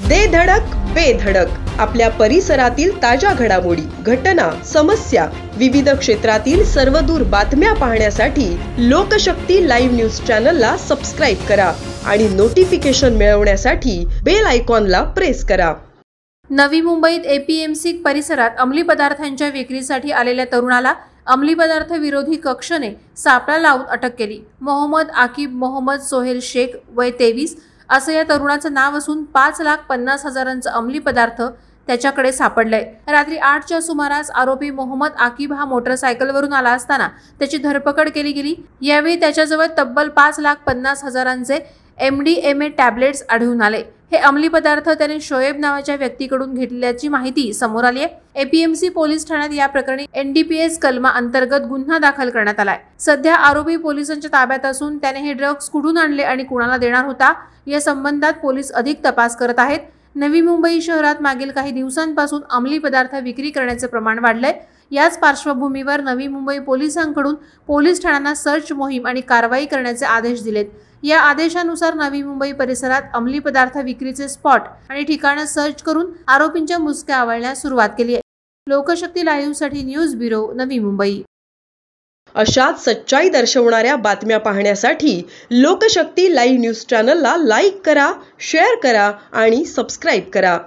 दे धडक बेधडक आपल्या परिसरातील ताज्या घडामोडी, घटना, समस्या, विविध क्षेत्रातील सर्वदूर बातम्या पाहण्यासाठी लोकशक्ती लाईव्ह न्यूज चॅनलला सबस्क्राईब करा आणि नोटिफिकेशन मिळवण्यासाठी बेल आयकॉनला प्रेस करा। नवी मुंबईत एपीएमसी परिसरात अंमली पदार्थांच्या विक्रीसाठी आलेल्या तरुणाला अंमली पदार्थ विरोधी कक्षाने सापळा लावून अटक केली। मोहम्मद आकिब मोहम्मद सोहेल शेख वय 23 असं या तरुणाचं नाव असून 5,50,000चा अंमली पदार्थ त्याच्याकडे सापडलाय। रात्री 8च्या सुमारास आरोपी मोहम्मद आकिब हा मोटरसायकलवरून आला असताना त्याची धरपकड केली गेली। यावेळी त्याच्याजवळ तब्बल 5,50,000चे MDMA टॅबलेट्स आढळून आले। हे अंमली पदार्थ त्याने शोएब नावाच्या व्यक्तीकडून घेतल्याची माहिती समोर आली आहे। एपीएमसी पोलीस ठाण्यात या प्रकरणी NDPS कलमा अंतर्गत गुन्हा दाखल करण्यात आलाय। सध्या आरोपी पोलिसांच्या ताब्यात असून त्याने हे ड्रग्ज कुठून आणले आणि कुणाला देणार होता या संबंधात पोलीस अधिक तपास करत आहेत। नवी मुंबई शहरात मागील काही दिवसांपासून अंमली पदार्थ विक्री करण्याचे प्रमाण वाढलंय। याच पार्श्वभूमीवर नवी मुंबई पोलिसांकडून पोलीस ठाण्यांना सर्च मोहीम आणि कारवाई करण्याचे आदेश दिलेत। या आदेशानुसार नवी मुंबई परिसरात अंमली पदार्थ विक्रीचे स्पॉट आणि ठिकाणं सर्च करून आरोपींच्या मुसक्या आवळण्यास सुरुवात केली आहे। लोकशक्ती लाईव्हसाठी न्यूज ब्युरो, नवी मुंबई। अशाच सच्चाई दर्शवणाऱ्या बातम्या पाहण्यासाठी लोकशक्ती लाईव्ह न्यूज चॅनलला लाईक करा, शेअर करा आणि सबस्क्राईब करा।